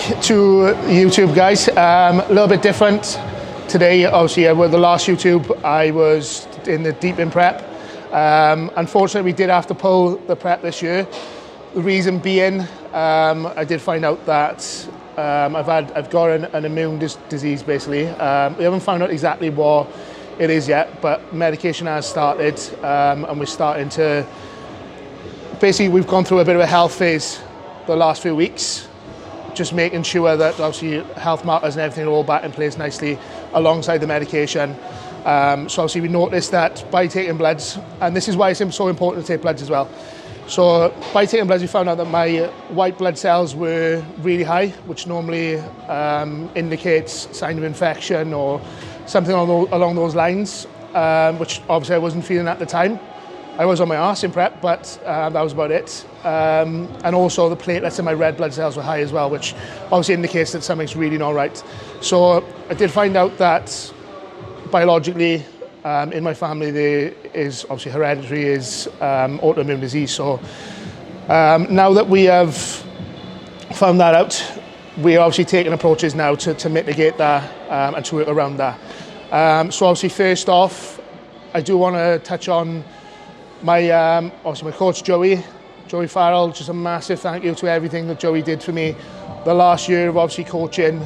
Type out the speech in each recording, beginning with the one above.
to YouTube, guys. A little bit different today. Obviously, with the last YouTube, I was in the deep in prep. Unfortunately, we did have to pull the prep this year. The reason being, I did find out that I've got an immune disease, basically. We haven't found out exactly what it is yet, but medication has started, and we're starting to. Basically, we've gone through a bit of a health phase the last few weeks, just making sure that obviously health markers and everything are all back in place nicely alongside the medication. So obviously we noticed that by taking bloods, and this is why it's so important to take bloods as well. So by taking bloods, we found out that my white blood cells were really high, which normally indicates sign of infection or something along those lines, which obviously I wasn't feeling at the time. I was on my arse in prep, but that was about it. And also the platelets in my red blood cells were high as well, which obviously indicates that something's really not right. So I did find out that biologically in my family there is obviously hereditary is autoimmune disease. So now that we have found that out, we're obviously taking approaches now to mitigate that and to work around that. So obviously first off, I do want to touch on obviously my coach Joey Farrell. Just a massive thank you to everything that Joey did for me the last year of obviously coaching.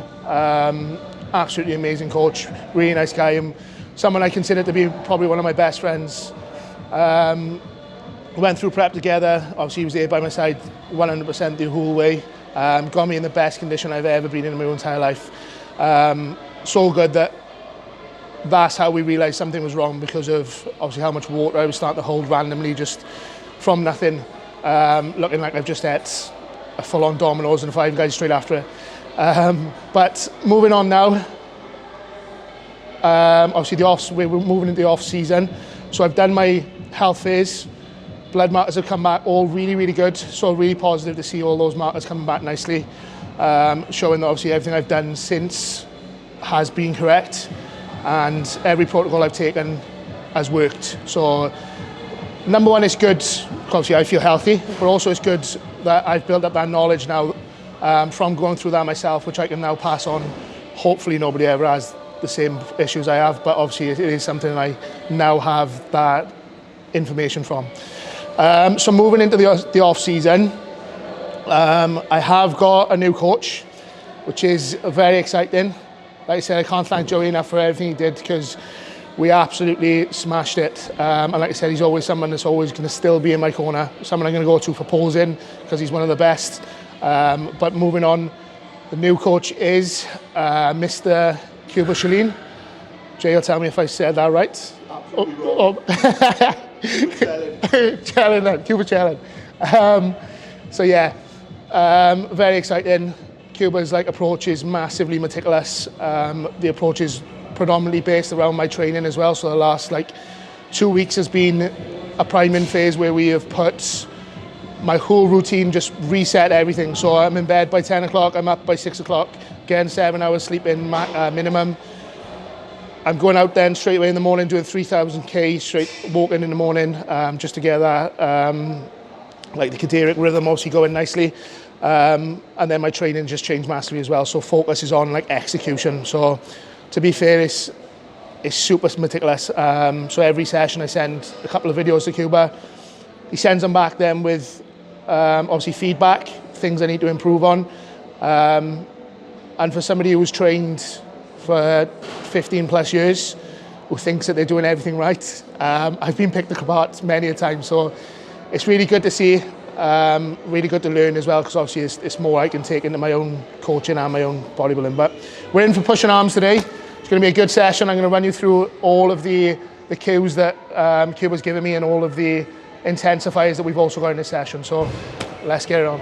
Absolutely amazing coach, really nice guy, and someone I consider to be probably one of my best friends. Went through prep together. Obviously he was there by my side 100% the whole way. Got me in the best condition I've ever been in my entire life. So good that that's how we realised something was wrong, because of obviously how much water I was starting to hold randomly just from nothing, looking like I've just ate a full-on Domino's and 5 Guys straight after it. But moving on now, obviously we're moving into the off season, so I've done my health phase. Blood markers have come back all really, really good, so really positive to see all those markers coming back nicely, showing that obviously everything I've done since has been correct, and every protocol I've taken has worked. So number one, it's good, obviously I feel healthy, but also it's good that I've built up that knowledge now from going through that myself, which I can now pass on. Hopefully nobody ever has the same issues I have, but obviously it is something I now have that information from. So moving into the off season, I have got a new coach, which is very exciting. Like I said, I can't thank Joey enough for everything he did, because we absolutely smashed it. And like I said, he's always someone that's always going to still be in my corner, someone I'm going to go to for posing, because he's one of the best. But moving on, the new coach is Mr. Cuba Chalin. Jay will tell me if I said that right. Cuba Chalin. So yeah, very exciting. Cuba's approach is massively meticulous. The approach is predominantly based around my training as well. So the last 2 weeks has been a priming phase where we have put my whole routine, just reset everything. So I'm in bed by 10 o'clock, I'm up by 6 o'clock, getting 7 hours sleep in minimum. I'm going out then straight away in the morning, doing 3,000 K straight walking in the morning, just to get that the caderic rhythm obviously going nicely. And then my training just changed massively as well. So focus is on execution. So to be fair, it's super meticulous. So every session I send a couple of videos to Cuba. He sends them back then with obviously feedback, things I need to improve on. And for somebody who's trained for 15 plus years, who thinks that they're doing everything right, I've been picked apart many a time. So it's really good to see. Really good to learn as well, because obviously it's more I can take into my own coaching and my own bodybuilding. But we're in for pushing arms today. It's going to be a good session. I'm going to run you through all of the cues that Cuba's given me and all of the intensifiers that we've also got in this session. So let's get it on.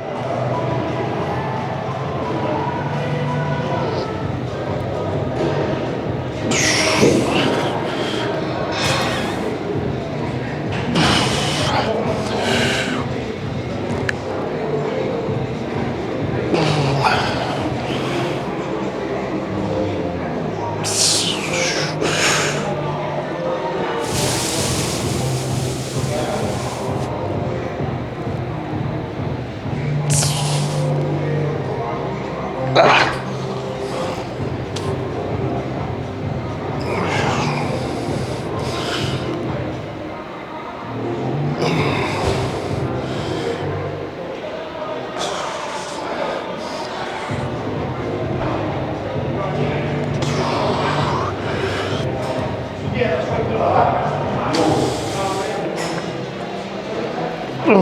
So,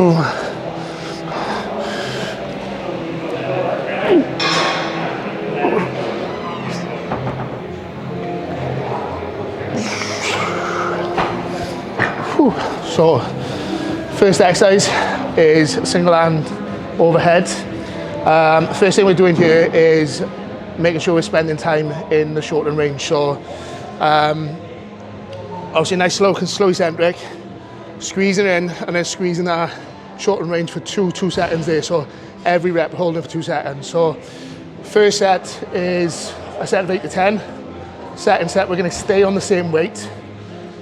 first exercise is single hand overhead. First thing we're doing here is making sure we're spending time in the shortened range. So, obviously nice slow eccentric, squeezing in and then squeezing that shortened range for two seconds there. So every rep holding for 2 seconds. So first set is a set of 8 to 10. Second set, we're going to stay on the same weight.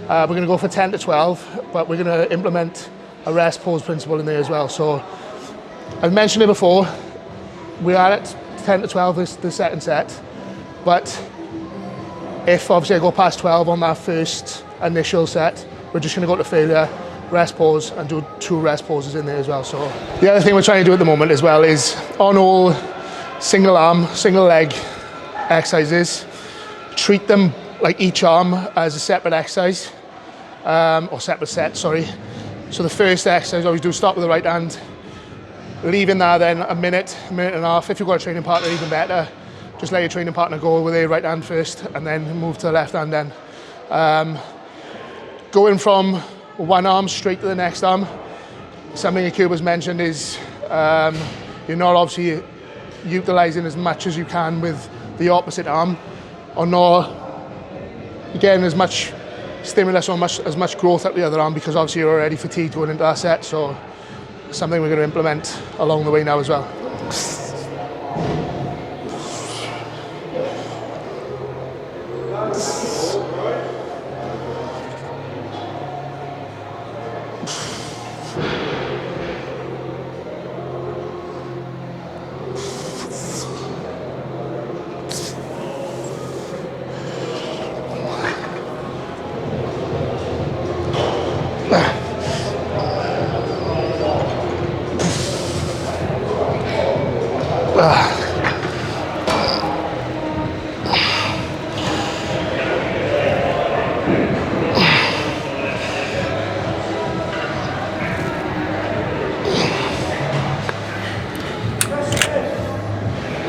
We're going to go for 10 to 12, but we're going to implement a rest pause principle in there as well. So I've mentioned it before, we are at 10 to 12 is the second set, but if obviously I go past 12 on that first initial set, we're just going to go to failure, rest pause, and do 2 rest pauses in there as well. So the other thing we're trying to do at the moment as well is on all single arm, single leg exercises, treat them like each arm as a separate exercise, or separate set, sorry. So the first exercise I always do, start with the right hand, leaving that then a minute and a half. If you've got a training partner, even better. Just let your training partner go with their right hand first and then move to the left hand then. Going from one arm straight to the next arm, something Akuba's mentioned is you're not obviously utilising as much as you can with the opposite arm, or not getting as much stimulus or as much growth at the other arm, because obviously you're already fatigued going into that set. So something we're going to implement along the way now as well.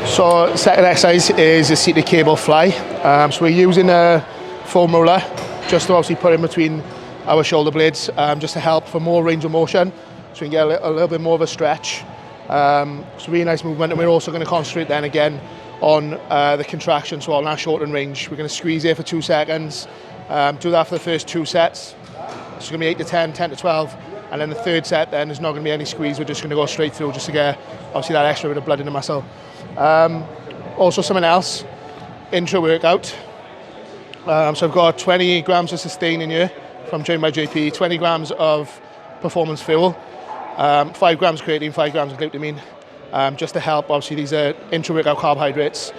So second exercise is a seated cable fly. So we're using a foam roller just to obviously put in between our shoulder blades, just to help for more range of motion, so we can get a little bit more of a stretch. So really nice movement, and we're also going to concentrate then again on the contraction, so on our shortened range. We're going to squeeze here for 2 seconds, do that for the first 2 sets. So it's going to be 8 to 10, 10 to 12, and then the third set then there's not going to be any squeeze, we're just going to go straight through just to get obviously that extra bit of blood in the muscle. Also something else, intra workout. So I've got 20 grams of sustain in here from Train by JP, 20 grams of performance fuel, 5 grams creatine, 5 grams of glutamine, just to help. Obviously these are intra workout carbohydrates,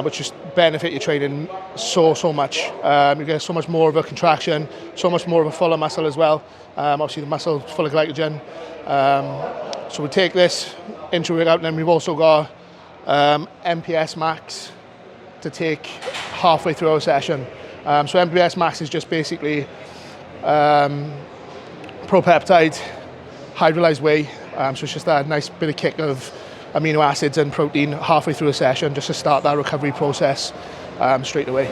which just benefit your training so much. You get so much more of a contraction, so much more of a fuller muscle as well. Obviously the muscle is full of glycogen. So we take this intra workout, and then we've also got MPS max to take halfway through our session. So MPS max is just basically propeptide, hydrolyzed whey. So it's just that nice bit of kick of amino acids and protein halfway through a session, just to start that recovery process straight away.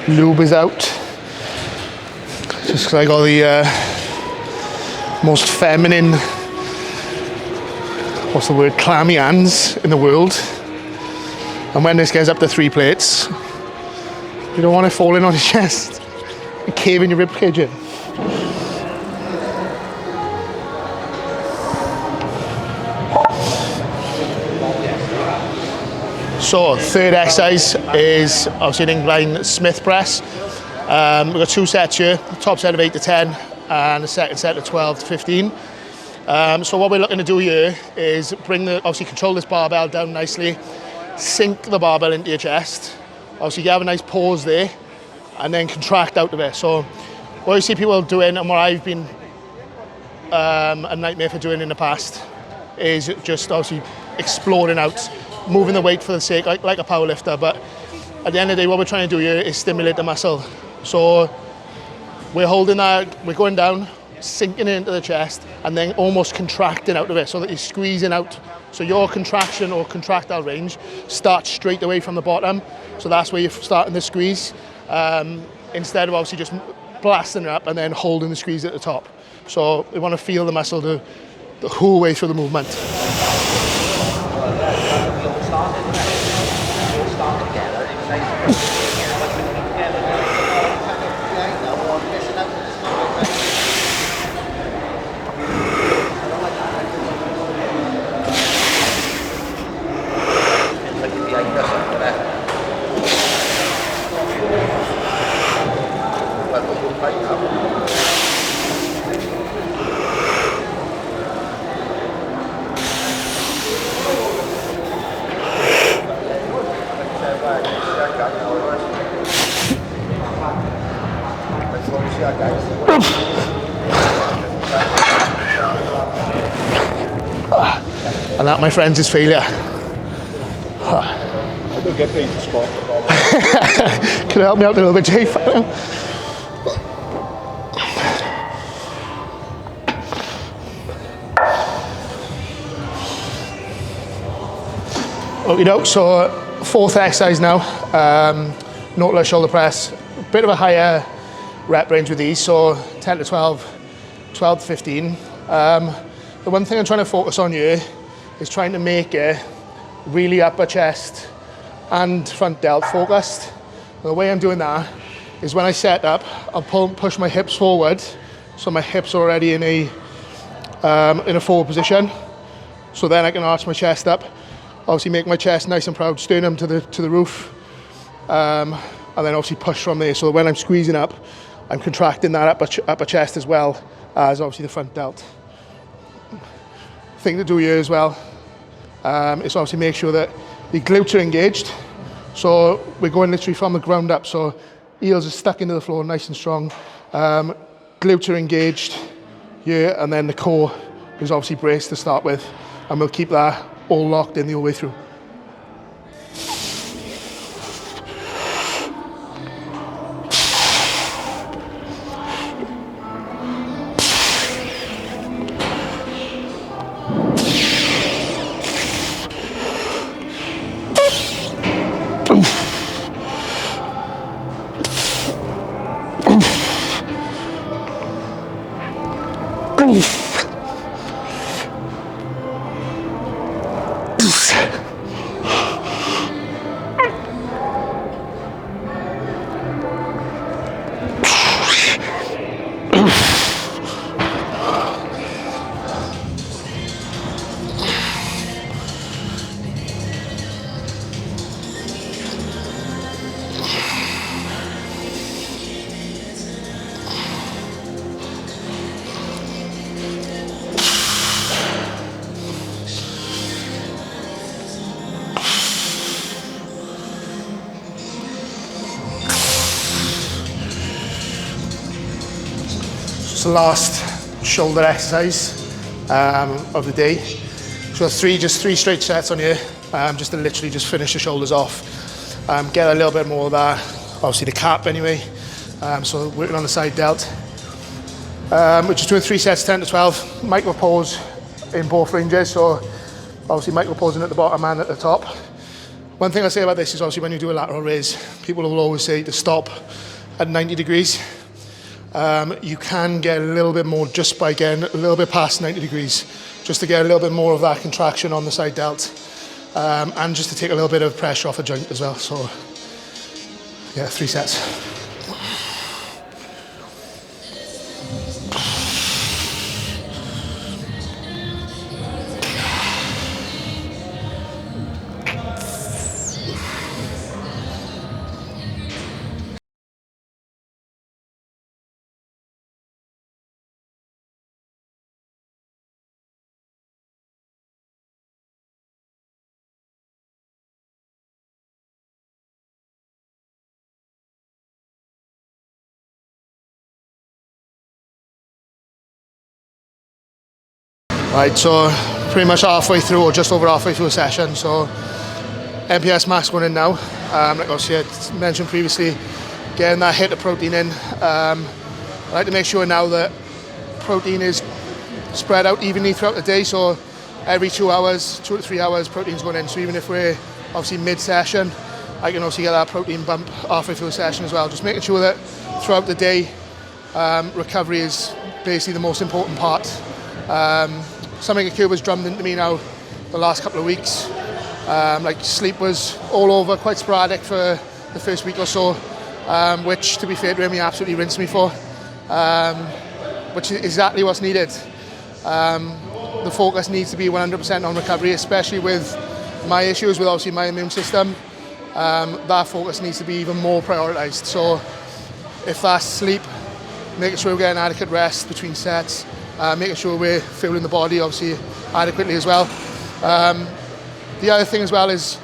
Lube is out. Just 'cause I got the most feminine, what's the word, clammy hands in the world. And when this gets up to 3 plates, you don't want it falling on your chest and caving your ribcage in. So, third exercise is obviously an incline Smith press. We've got 2 sets here, top set of 8 to 10 and the second set of 12 to 15. So what we're looking to do here is obviously control this barbell down nicely, sink the barbell into your chest. Obviously you have a nice pause there and then contract out of it. So what you see people doing and what I've been a nightmare for doing in the past is just obviously exploding out, moving the weight for the sake, like a power lifter, but at the end of the day what we're trying to do here is stimulate the muscle. So we're holding that, we're going down, sinking into the chest and then almost contracting out of it so that you're squeezing out. So your contraction or contractile range starts straight away from the bottom. So that's where you're starting to squeeze instead of obviously just blasting it up and then holding the squeeze at the top. So we want to feel the muscle the whole way through the movement. And that, my friends, is failure. I don't get paid to squat. Can you help me out a little bit, Jay? Okay, so 4th exercise now. Lateral shoulder press. Bit of a higher rep range with these, so 10 to 12, 12 to 15. The one thing I'm trying to focus on here is trying to make it really upper chest and front delt focused. And the way I'm doing that is when I set up, I'll push my hips forward, so my hips are already in a forward position. So then I can arch my chest up, obviously make my chest nice and proud, sternum to the roof, and then obviously push from there. So when I'm squeezing up, I'm contracting that upper chest as well as obviously the front delt. Thing to do here as well is obviously make sure that your glutes are engaged. So we're going literally from the ground up. So heels are stuck into the floor nice and strong. Glutes are engaged here, and then the core is obviously braced to start with. And we'll keep that all locked in the whole way through. It's the last shoulder exercise of the day. So just three straight sets on here, just to literally just finish the shoulders off. Get a little bit more of that, obviously the cap anyway. So working on the side delt. We're just doing 3 sets, 10 to 12. Micro pause in both ranges. So obviously micro pausing at the bottom and at the top. One thing I say about this is obviously when you do a lateral raise, people will always say to stop at 90 degrees. You can get a little bit more just by getting a little bit past 90 degrees, just to get a little bit more of that contraction on the side delt, and just to take a little bit of pressure off the joint as well. So yeah, 3 sets. Right, so pretty much halfway through, or just over halfway through a session, so MPS max going in now. Like obviously I mentioned previously, getting that hit of protein in. I like to make sure now that protein is spread out evenly throughout the day, so every 2 hours, 2 to 3 hours, protein's going in. So even if we're obviously mid-session, I can also get that protein bump halfway through the session as well. Just making sure that throughout the day, recovery is basically the most important part. Something that was drummed into me now the last couple of weeks. Like sleep was all over, quite sporadic for the first week or so, which to be fair to him, he absolutely rinsed me for, which is exactly what's needed. The focus needs to be 100% on recovery, especially with my issues with obviously my immune system. That focus needs to be even more prioritised. So if that's sleep, making sure we're getting adequate rest between sets, making sure we're fueling the body obviously adequately as well. The other thing as well is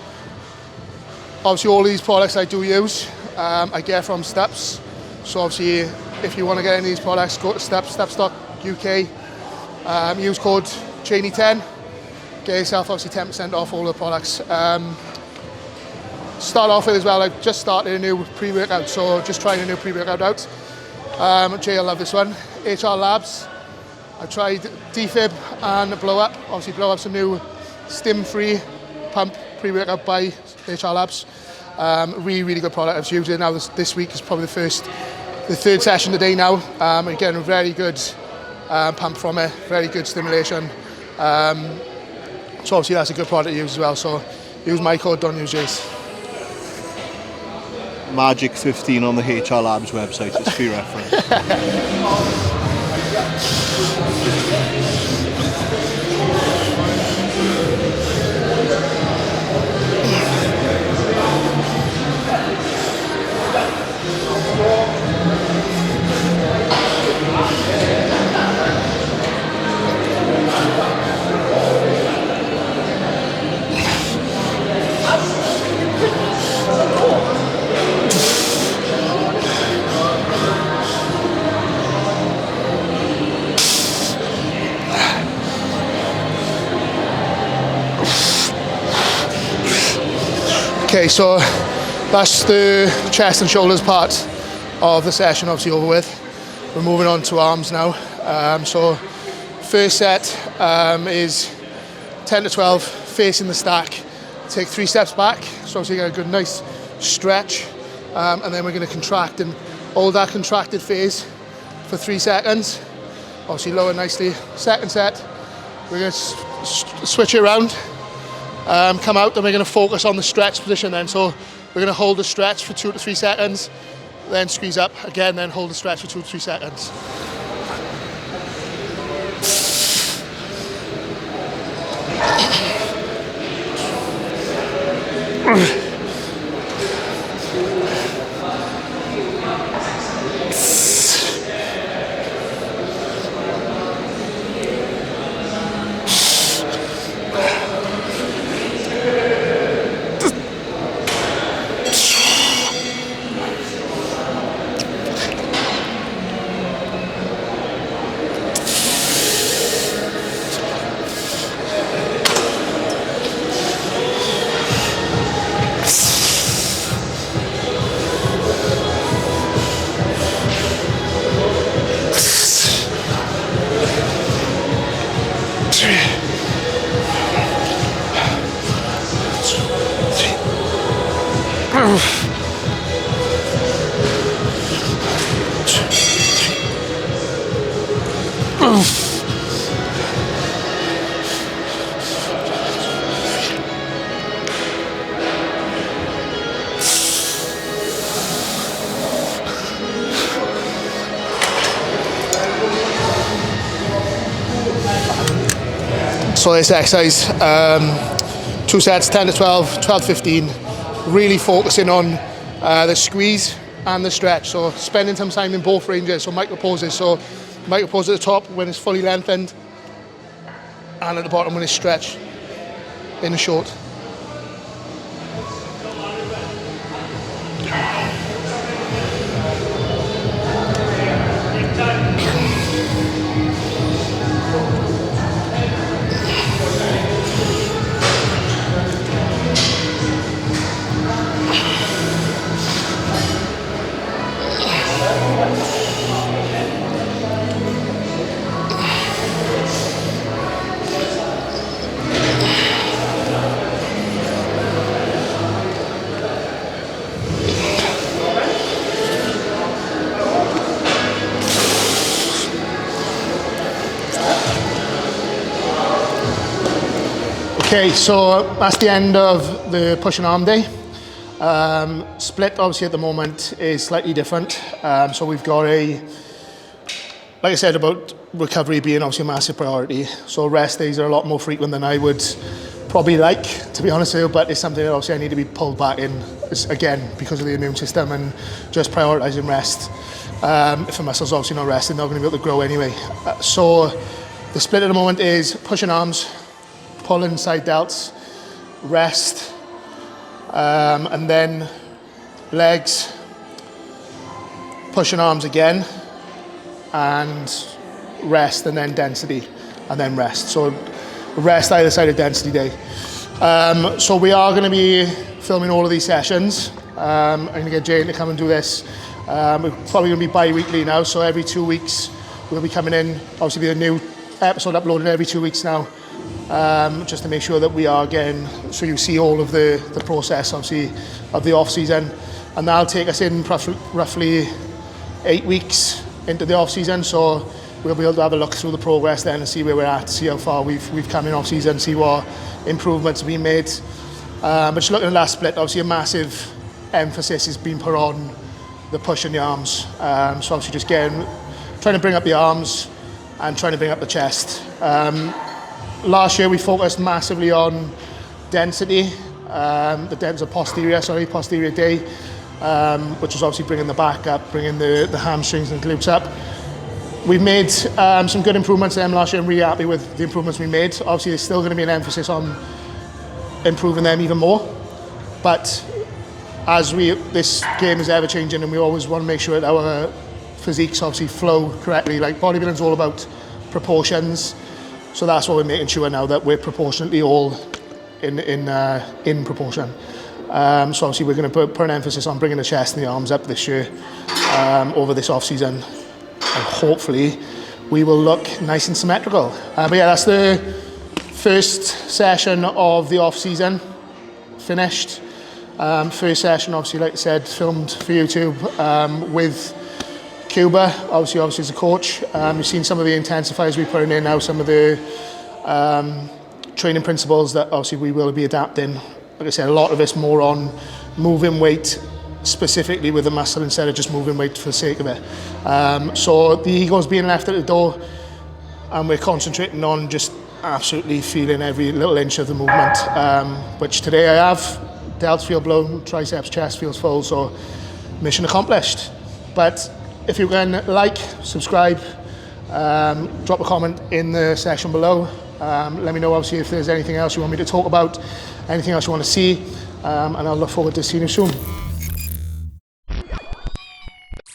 obviously all these products I do use, I get from Steps. So obviously if you want to get any of these products, go to steps.uk, use code Cheney10, get yourself obviously 10% off all the products. Start off with as well, I've just started a new pre-workout, so just trying a new pre-workout out. Jay, I love this one, HR Labs. I've tried defib and blow up. Obviously blow up's a new stim-free pump pre-workout by HR Labs. Really good product. I've used it now this week is probably the third session today now. Again, a very good pump from it, very good stimulation. So obviously that's a good product to use as well. So use my code, don't use Jay's. Magic 15 on the HR Labs website, it's for your reference. Okay, so that's the chest and shoulders part of the session obviously over with. We're moving on to arms now. So first set is 10 to 12 facing the stack. Take 3 steps back, so obviously get a good nice stretch, and then we're going to contract and hold that contracted phase for 3 seconds. Obviously lower nicely. Second set, we're going to switch it around. Come out, and we're going to focus on the stretch position then. So we're going to hold the stretch for 2 to 3 seconds, then squeeze up again, then hold the stretch for 2 to 3 seconds. So this exercise, 2 sets, 10 to 12, 12 to 15, really focusing on the squeeze and the stretch. So spending some time in both ranges, so micro poses. So micro pose at the top when it's fully lengthened, and at the bottom when it's stretched in the short. Okay, so that's the end of the push and arm day. Split obviously at the moment is slightly different. So we've got like I said about recovery being obviously a massive priority. So rest days are a lot more frequent than I would probably like, to be honest with you, but it's something that obviously I need to be pulled back in, again, because of the immune system and just prioritising rest. If the muscle's obviously not resting, they're not going to be able to grow anyway. So the split at the moment is push and arms, pull and side delts, rest, and then legs, push and arms again, and rest, and then density, and then rest. So rest either side of density day. So we are going to be filming all of these sessions. I'm going to get Jane to come and do this. We're probably going to be bi-weekly now, so every 2 weeks we'll be coming in. Obviously be a new episode uploaded every 2 weeks now. Just to make sure that we are getting, so you see all of the process obviously of the off season, and that'll take us in roughly 8 weeks into the off season. So we'll be able to have a look through the progress then and see where we're at, see how far we've come in off season, see what improvements have been made. But just looking at that split, obviously a massive emphasis has been put on the push and the arms. So obviously just trying to bring up the arms and trying to bring up the chest. Last year we focused massively on density, the posterior day, which was obviously bringing the back up, bringing the hamstrings and glutes up. We've made some good improvements in them last year. I'm really happy with the improvements we made. Obviously there's still going to be an emphasis on improving them even more, but as this game is ever changing and we always want to make sure that our physiques obviously flow correctly. Like bodybuilding is all about proportions. So that's what we're making sure now, that we're proportionately all in proportion. So obviously we're going to put an emphasis on bringing the chest and the arms up this year over this off season, and hopefully we will look nice and symmetrical. But yeah, that's the first session of the off season finished. First session, obviously, like I said, filmed for YouTube with Cuba, obviously as a coach. You've seen some of the intensifiers we're putting in now, some of the training principles that obviously we will be adapting. Like I said, a lot of it's more on moving weight specifically with the muscle instead of just moving weight for the sake of it. So the ego's being left at the door and we're concentrating on just absolutely feeling every little inch of the movement, which today I have. Delts feel blown, triceps, chest feels full, so mission accomplished. But if you can like, subscribe, drop a comment in the section below. Let me know obviously if there's anything else you want me to talk about, anything else you want to see, and I'll look forward to seeing you soon.